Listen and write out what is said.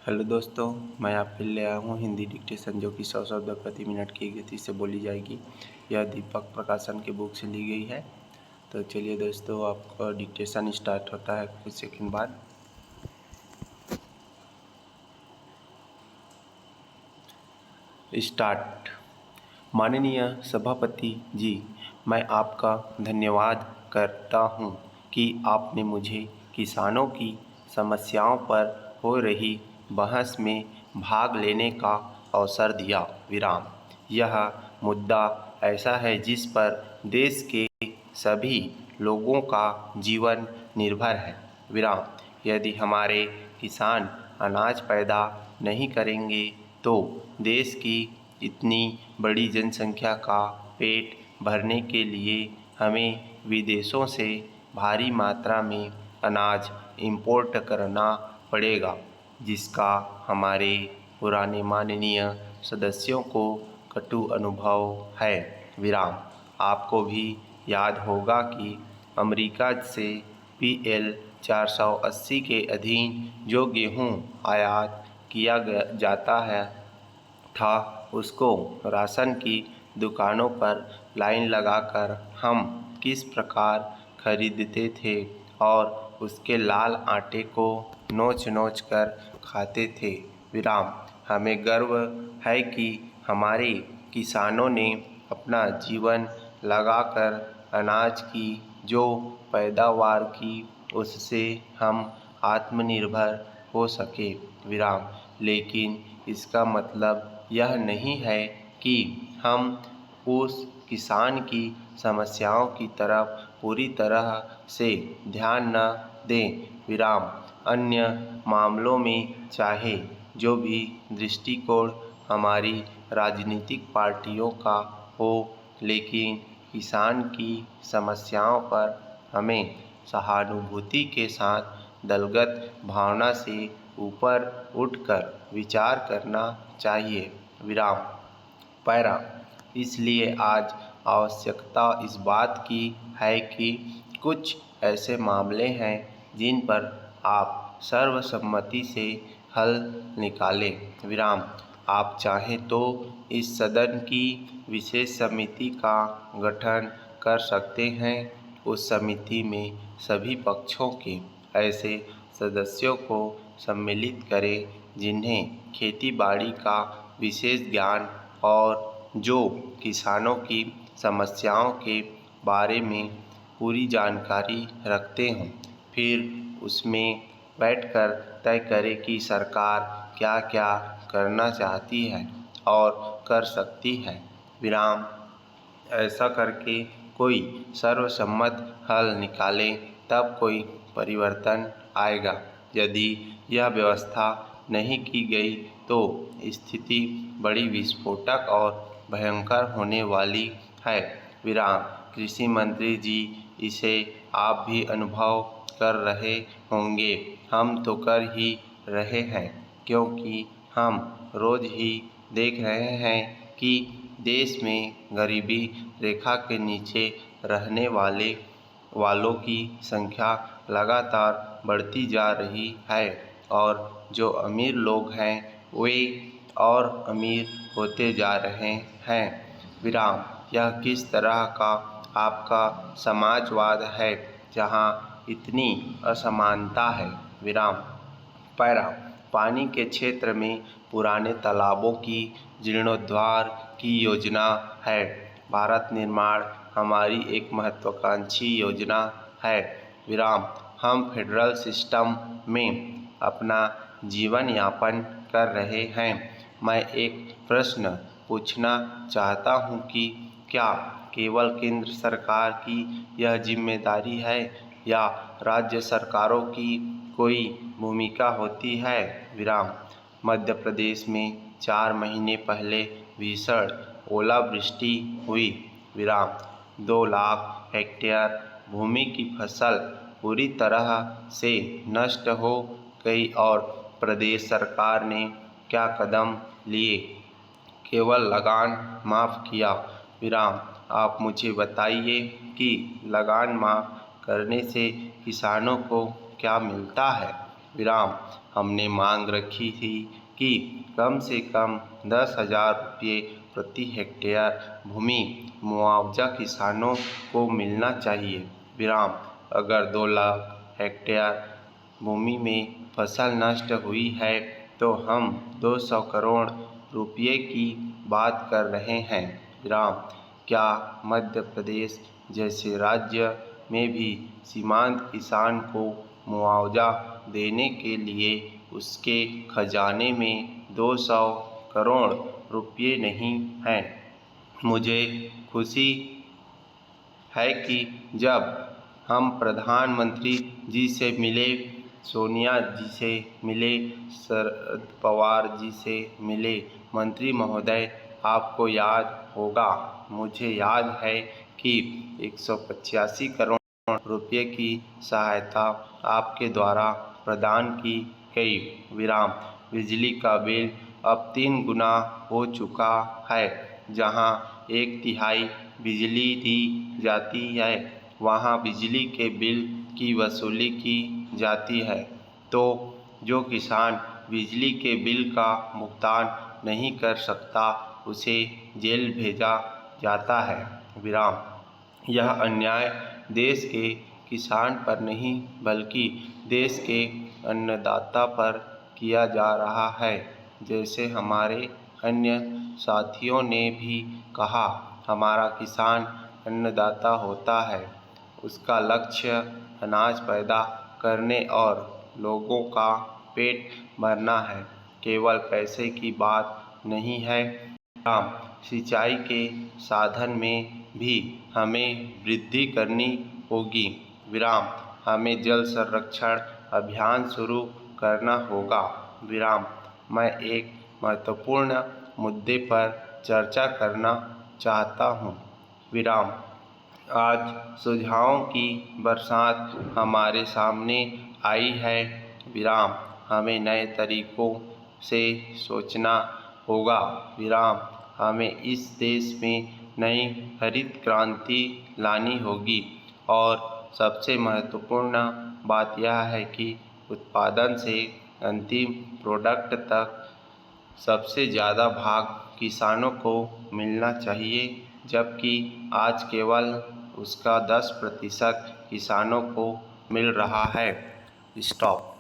Hello दोस्तों, मैं आपके लिए आया हूँ हिंदी डिक्टेशन जो कि 100 शब्द प्रति मिनट की गति से बोली जाएगी। यह दीपक प्रकाशन की बुक से ली गई है। तो चलिए दोस्तों, आपका डिक्टेशन स्टार्ट होता है कुछ सेकंड बाद। स्टार्ट। माननीय सभापति जी, मैं आपका धन्यवाद करता हूँ कि आपने मुझे किसानों की समस्याओं पर हो रही बहस में भाग लेने का अवसर दिया। विराम। यह मुद्दा ऐसा है जिस पर देश के सभी लोगों का जीवन निर्भर है। विराम। यदि हमारे किसान अनाज पैदा नहीं करेंगे तो देश की इतनी बड़ी जनसंख्या का पेट भरने के लिए हमें विदेशों से भारी मात्रा में अनाज इंपोर्ट करना पड़ेगा, जिसका हमारे पुराने माननीय सदस्यों को कटु अनुभव है। विराम। आपको भी याद होगा कि अमेरिका से PL 480 के अधीन जो गेहूं आयात किया जाता है था, उसको राशन की दुकानों पर लाइन लगाकर हम किस प्रकार खरीदते थे और उसके लाल आटे को नोच नोच कर खाते थे। विराम। हमें गर्व है कि हमारे किसानों ने अपना जीवन लगाकर अनाज की जो पैदावार की, उससे हम आत्मनिर्भर हो सके। विराम। लेकिन इसका मतलब यह नहीं है कि हम उस किसान की समस्याओं की तरफ पूरी तरह से ध्यान न दें। विराम। अन्य मामलों में चाहे जो भी दृष्टिकोण हमारी राजनीतिक पार्टियों का हो, लेकिन किसान की समस्याओं पर हमें सहानुभूति के साथ दलगत भावना से ऊपर उठकर विचार करना चाहिए। विराम। पैरा। इसलिए आज आवश्यकता इस बात की है कि कुछ ऐसे मामले हैं जिन पर आप सर्वसम्मति से हल निकालें। विराम। आप चाहें तो इस सदन की विशेष समिति का गठन कर सकते हैं। उस समिति में सभी पक्षों के ऐसे सदस्यों को सम्मिलित करें जिन्हें खेती-बाड़ी का विशेष ज्ञान और जो किसानों की समस्याओं के बारे में पूरी जानकारी रखते हों। फिर उसमें बैठकर तय करें कि सरकार क्या क्या करना चाहती है और कर सकती है। विराम। ऐसा करके कोई सर्वसम्मत हल निकालें, तब कोई परिवर्तन आएगा। यदि यह व्यवस्था नहीं की गई तो स्थिति बड़ी विस्फोटक और भयंकर होने वाली है। विराम। कृषि मंत्री जी, इसे आप भी अनुभव कर रहे होंगे। हम तो कर ही रहे हैं, क्योंकि हम रोज ही देख रहे हैं कि देश में गरीबी रेखा के नीचे रहने वालों की संख्या लगातार बढ़ती जा रही है और जो अमीर लोग हैं वे और अमीर होते जा रहे हैं। विराम। यह किस तरह का आपका समाजवाद है जहां इतनी असमानता है। विराम। पैरा। पानी के क्षेत्र में पुराने तालाबों की जीर्णोद्धार की योजना है। भारत निर्माण हमारी एक महत्वाकांक्षी योजना है। विराम। हम फेडरल सिस्टम में अपना जीवन यापन कर रहे हैं। मैं एक प्रश्न पूछना चाहता हूँ कि क्या केवल केंद्र सरकार की यह जिम्मेदारी है या राज्य सरकारों की कोई भूमिका होती है। विराम। मध्य प्रदेश में 4 महीने पहले भीषण ओलावृष्टि हुई। विराम। 2 लाख हेक्टेयर भूमि की फसल पूरी तरह से नष्ट हो गई और प्रदेश सरकार ने क्या कदम लिए? केवल लगान माफ़ किया। विराम। आप मुझे बताइए कि लगान माफ़ करने से किसानों को क्या मिलता है। विराम। हमने मांग रखी थी कि कम से कम 10,000 रुपये प्रति हेक्टेयर भूमि मुआवजा किसानों को मिलना चाहिए। विराम। अगर 2 लाख हेक्टेयर भूमि में फसल नष्ट हुई है तो हम 200 करोड़ रुपये की बात कर रहे हैं। विराम। क्या मध्य प्रदेश जैसे राज्य में भी सीमांत किसान को मुआवजा देने के लिए उसके खजाने में 200 करोड़ रुपये नहीं हैं? मुझे खुशी है कि जब हम प्रधानमंत्री जी से मिले, सोनिया जी से मिले, शरद पवार जी से मिले, मंत्री महोदय आपको याद होगा, मुझे याद है कि 185 करोड़ रुपये की सहायता आपके द्वारा प्रदान की गई। विराम। बिजली का बिल अब 3 गुना हो चुका है। जहां 1/3 बिजली दी जाती है वहां बिजली के बिल की वसूली की जाती है। तो जो किसान बिजली के बिल का भुगतान नहीं कर सकता उसे जेल भेजा जाता है। विराम। यह अन्याय देश के किसान पर नहीं बल्कि देश के अन्नदाता पर किया जा रहा है। जैसे हमारे अन्य साथियों ने भी कहा, हमारा किसान अन्नदाता होता है। उसका लक्ष्य अनाज पैदा करने और लोगों का पेट भरना है, केवल पैसे की बात नहीं है। विराम। सिंचाई के साधन में भी हमें वृद्धि करनी होगी। विराम। हमें जल संरक्षण अभियान शुरू करना होगा। विराम। मैं एक महत्वपूर्ण मुद्दे पर चर्चा करना चाहता हूँ। विराम। आज सुझावों की बरसात हमारे सामने आई है। विराम। हमें नए तरीकों से सोचना होगा। विराम। हमें इस देश में नई हरित क्रांति लानी होगी और सबसे महत्वपूर्ण बात यह है कि उत्पादन से अंतिम प्रोडक्ट तक सबसे ज़्यादा भाग किसानों को मिलना चाहिए, जबकि आज केवल उसका 10% किसानों को मिल रहा है। स्टॉप।